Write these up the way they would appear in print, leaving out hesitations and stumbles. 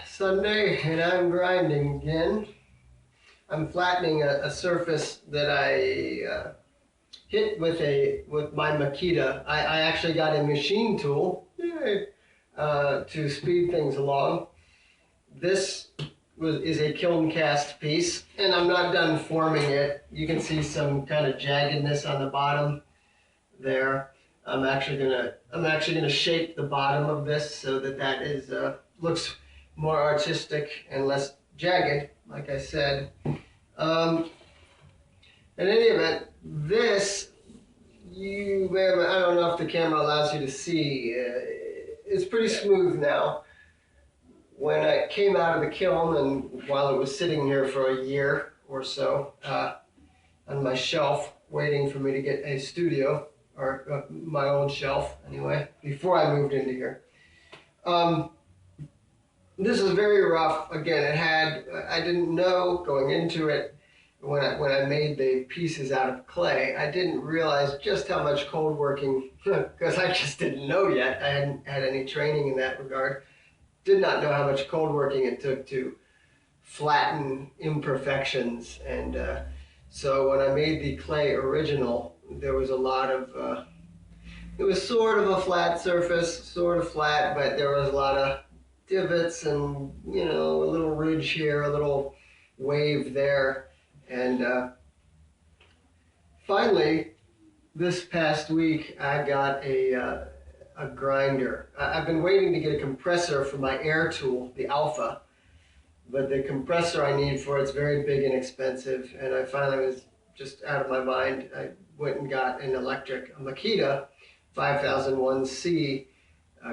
Sunday, and I'm grinding again. I'm flattening a surface that I hit with my Makita. I actually got a machine tool, yay, to speed things along. This is a kiln cast piece, and I'm not done forming it. You can see some kind of jaggedness on the bottom there. I'm actually gonna shape the bottom of this so that is looks more artistic and less jagged, like I said. Um, in any event, this I don't know if the camera allows you to see. It's pretty smooth now. When I came out of the kiln and while it was sitting here for a year or so on my shelf, waiting for me to get a studio, or my old shelf anyway, before I moved into here. This is very rough. Again, I didn't know going into it when I made the pieces out of clay. I didn't realize just how much cold working, because I just didn't know yet. I hadn't had any training in that regard. Did not know how much cold working it took to flatten imperfections. And so when I made the clay original, there was a lot of, it was sort of a flat surface, sort of flat, but there was a lot of divots and, a little ridge here, a little wave there. And finally, this past week, I got a grinder. I've been waiting to get a compressor for my air tool, the Alpha, but the compressor I need for it's very big and expensive, and I finally was just out of my mind. I went and got an electric, a Makita 5001C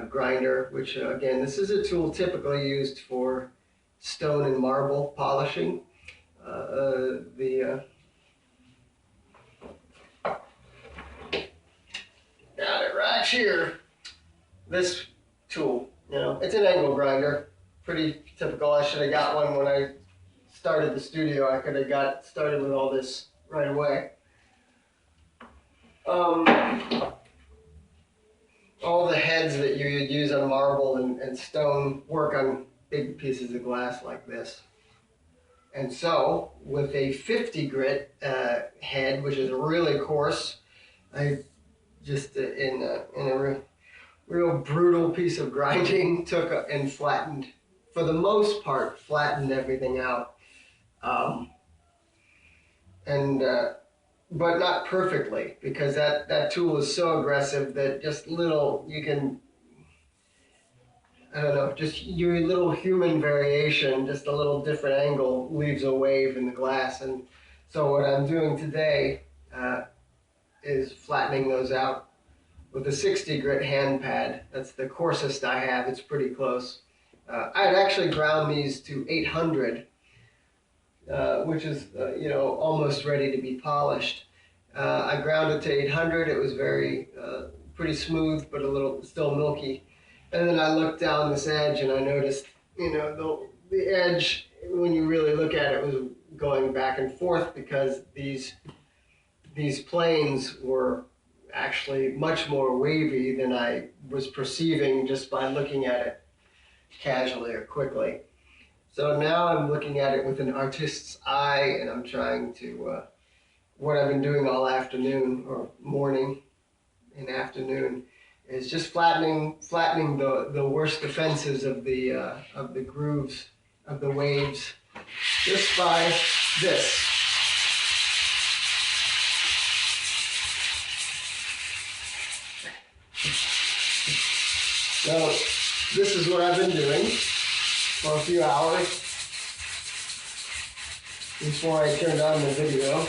grinder, which again, this is a tool typically used for stone and marble polishing. Got it right here. This tool, it's an angle grinder, pretty typical. I should have got one when I started the studio. I could have got started with all this right away. All the heads that you would use on marble and stone work on big pieces of glass like this. And so, with a 50 grit head, which is really coarse, I just in a real brutal piece of grinding took and flattened, for the most part, flattened everything out, but not perfectly, because that tool is so aggressive that just just your little human variation, just a little different angle leaves a wave in the glass. And so what I'm doing today is flattening those out with a 60 grit hand pad. That's the coarsest I have. It's pretty close. I had actually ground these to 800, which is almost ready to be polished. I ground it to 800. It was pretty smooth, but a little still milky. And then I looked down this edge and I noticed, the edge, when you really look at it, was going back and forth because these planes were actually much more wavy than I was perceiving just by looking at it casually or quickly. So now I'm looking at it with an artist's eye, and I'm trying to, what I've been doing all afternoon or morning and afternoon is just flattening the worst offenses of the grooves, of the waves, just by this. So this is what I've been doing for a few hours before I turned on the video.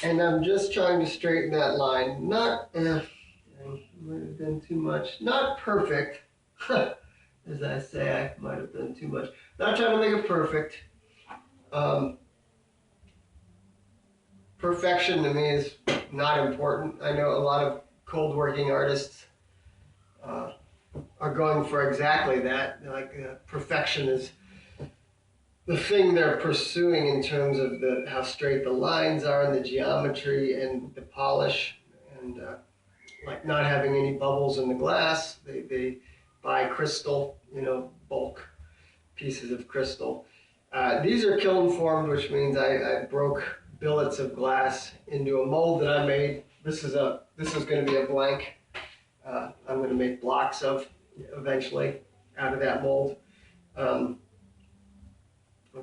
And I'm just trying to straighten that line. Not, might have done too much. Not perfect. As I say, I might have done too much. Not trying to make it perfect. Perfection to me is not important. I know a lot of cold working artists are going for exactly that. Like perfection is the thing they're pursuing in terms of how straight the lines are and the geometry and the polish, and like not having any bubbles in the glass. They buy crystal, bulk pieces of crystal. These are kiln formed, which means I broke billets of glass into a mold that I made. This is going to be a blank. I'm going to make blocks of eventually out of that mold. I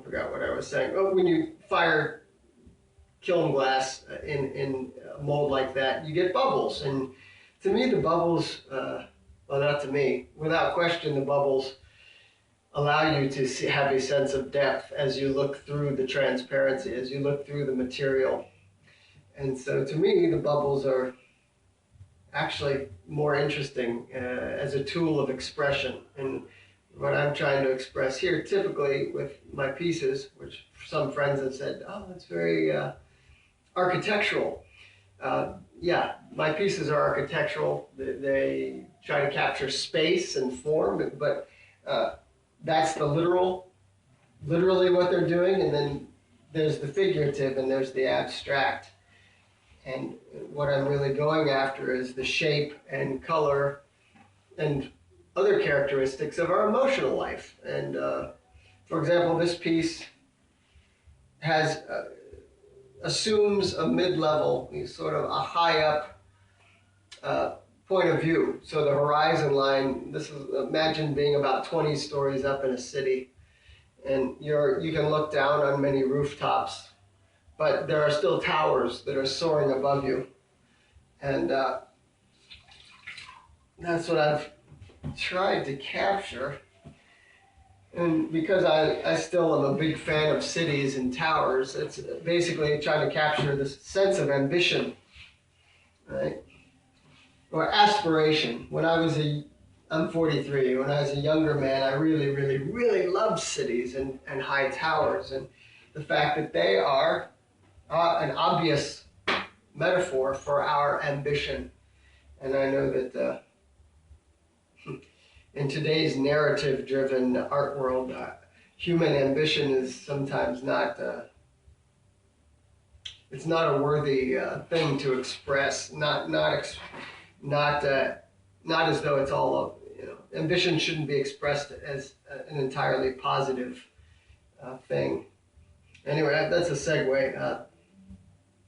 forgot what I was saying. Oh, when you fire kiln glass in a mold like that, you get bubbles. And to me, the bubbles, well, not to me, without question, the bubbles allow you to have a sense of depth as you look through the transparency, as you look through the material. And so to me, the bubbles are actually more interesting as a tool of expression. And what I'm trying to express here, typically with my pieces, which some friends have said, oh, it's very architectural. Yeah, my pieces are architectural. They try to capture space and form, but that's the literally what they're doing, and then there's the figurative and there's the abstract. And what I'm really going after is the shape and color and other characteristics of our emotional life. And for example, this piece assumes a mid-level, sort of a high-up point of view. So the horizon line, imagine being about 20 stories up in a city, and you can look down on many rooftops, but there are still towers that are soaring above you. And that's what I've tried to capture. And because I still am a big fan of cities and towers, it's basically trying to capture this sense of ambition, right? Or aspiration. I'm 43. When I was a younger man, I really, really, really loved cities and high towers, and the fact that they are an obvious metaphor for our ambition. And I know that in today's narrative-driven art world, human ambition is sometimes not. It's not a worthy thing to express. Not as though it's all. Ambition shouldn't be expressed as an entirely positive thing. Anyway, that's a segue.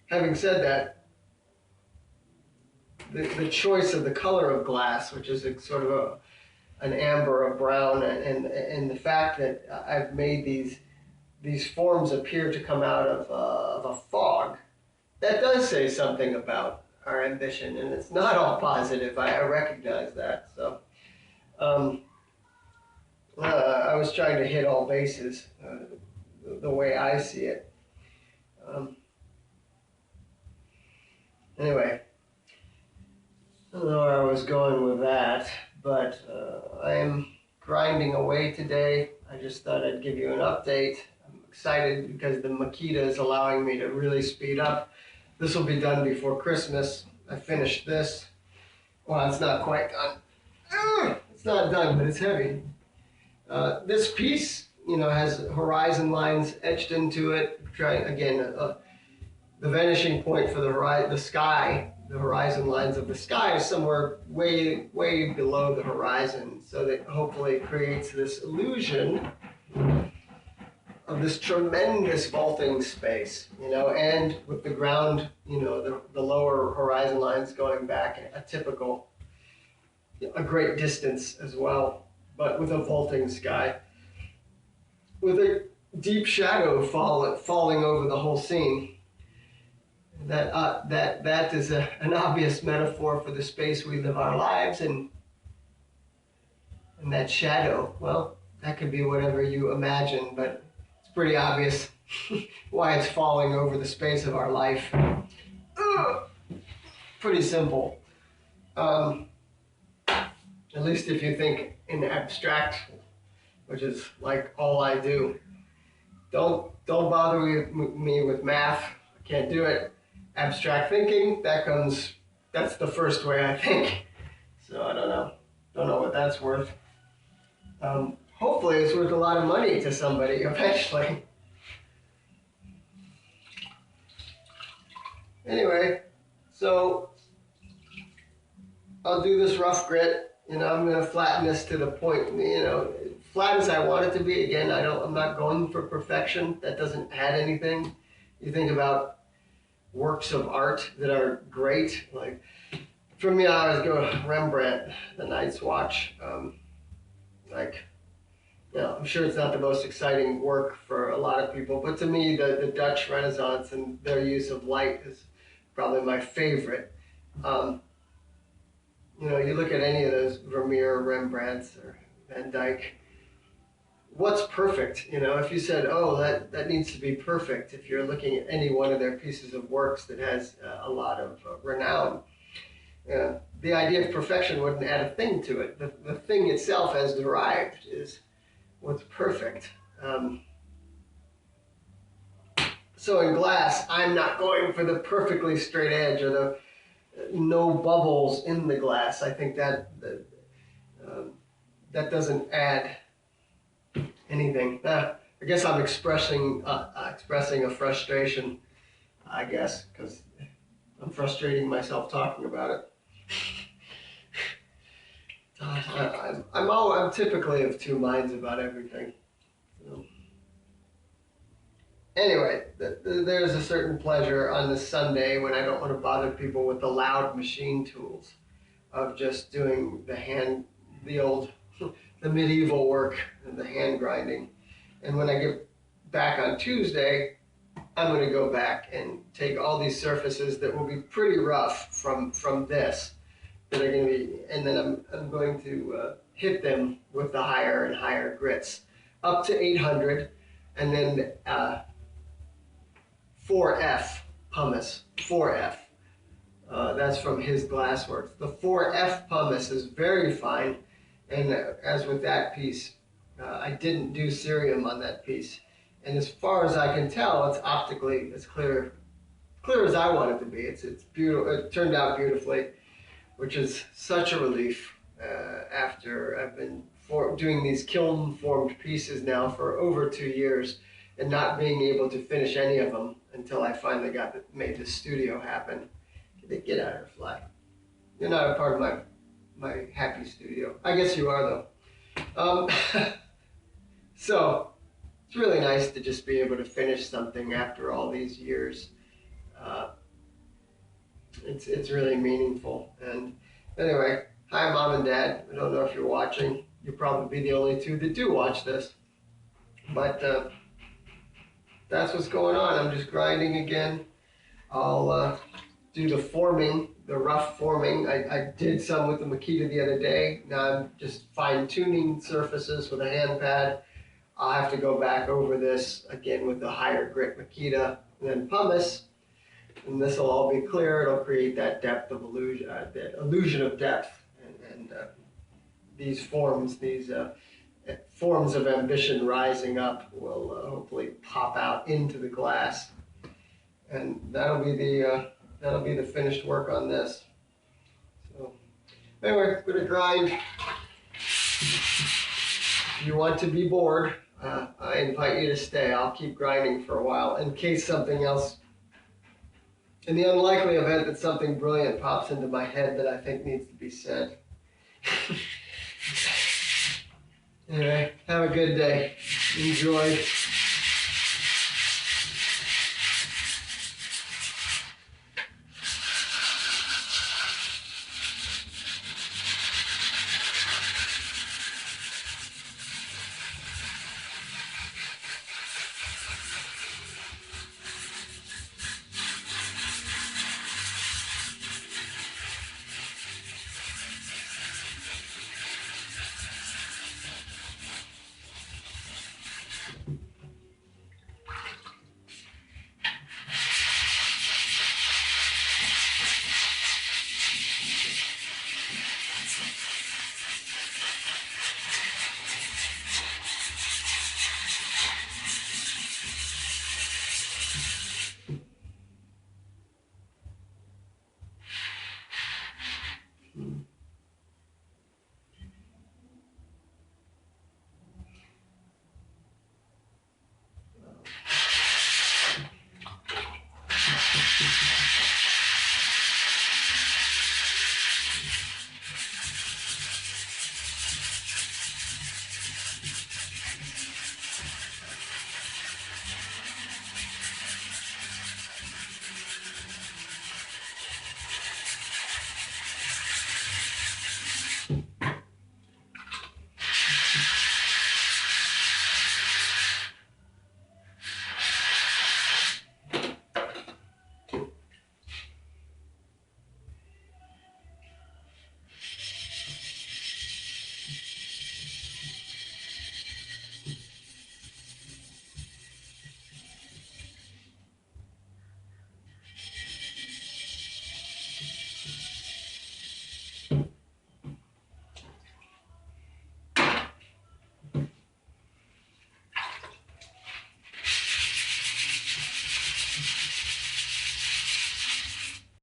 Having said that, the choice of the color of glass, which is sort of an amber, a brown, and the fact that I've made these forms appear to come out of a fog, that does say something about our ambition, and it's not all positive. I recognize that. So I was trying to hit all bases the way I see it. Anyway, I don't know where I was going with that, but I am grinding away today. I just thought I'd give you an update. I'm excited because the Makita is allowing me to really speed up. This will be done before Christmas. I finished this. Well, it's not quite done. It's not done, but it's heavy. This piece, has horizon lines etched into it. The vanishing point for the sky, the horizon lines of the sky is somewhere way, way below the horizon. So that hopefully creates this illusion of this tremendous vaulting space, and with the ground, the lower horizon lines going back a great distance as well, but with a vaulting sky, with a deep shadow falling over the whole scene. That is an obvious metaphor for the space we live our lives, and that shadow, well, that could be whatever you imagine, but it's pretty obvious why it's falling over the space of our life. Pretty simple. At least if you think in abstract, which is like all I do. Don't bother me with math. I can't do it. Abstract thinking, that's the first way I think. So I don't know what that's worth. Hopefully it's worth a lot of money to somebody eventually. Anyway, so I'll do this rough grit You know, I'm going to flatten this to the point, you know, flat as I want it to be. Again, I'm not going for perfection. That doesn't add anything. You think about works of art that are great. Like, for me, I always go Rembrandt, The Night's Watch. Like, you know, I'm sure it's not the most exciting work for a lot of people, but to me, the Dutch Renaissance and their use of light is probably my favorite. You know, you look at any of those Vermeer, Rembrandts, or Van Dyck, what's perfect? You know, if you said, oh, that needs to be perfect, if you're looking at any one of their pieces of works that has a lot of renown, the idea of perfection wouldn't add a thing to it. The thing itself, as derived, is what's perfect. So in glass, I'm not going for the perfectly straight edge or the no bubbles in the glass. I think that doesn't add anything. I guess I'm expressing a frustration, I guess, because I'm frustrating myself talking about it. I'm typically of two minds about everything. So. Anyway, there's a certain pleasure on this Sunday when I don't want to bother people with the loud machine tools of just doing the medieval work and the hand grinding. And when I get back on Tuesday, I'm going to go back and take all these surfaces that will be pretty rough from this, that are going to be, and then I'm going to hit them with the higher and higher grits up to 800, and then 4F pumice, 4F. That's from his Glassworks. The 4F pumice is very fine, and as with that piece, I didn't do cerium on that piece. And as far as I can tell, it's optically as clear as I want it to be. It's beautiful. It turned out beautifully, which is such a relief after I've been doing these kiln-formed pieces now for over 2 years and not being able to finish any of them until I finally made the studio happen. Get out of here, fly. You're not a part of my happy studio. I guess you are, though. So it's really nice to just be able to finish something after all these years. It's really meaningful. And anyway, hi, Mom and Dad. I don't know if you're watching. You'll probably be the only two that do watch this. But that's what's going on. I'm just grinding again. I'll do the forming, the rough forming. I did some with the Makita the other day. Now I'm just fine-tuning surfaces with a hand pad. I'll have to go back over this again with the higher grit Makita and then pumice. And this will all be clear. It'll create that depth of illusion, that illusion of depth. And these forms of ambition rising up will hopefully pop out into the glass. And that'll be the finished work on this. So anyway, I'm gonna grind. If you want to be bored, I invite you to stay. I'll keep grinding for a while in case something else, in the unlikely event that something brilliant pops into my head that I think needs to be said. Anyway, have a good day. Enjoy.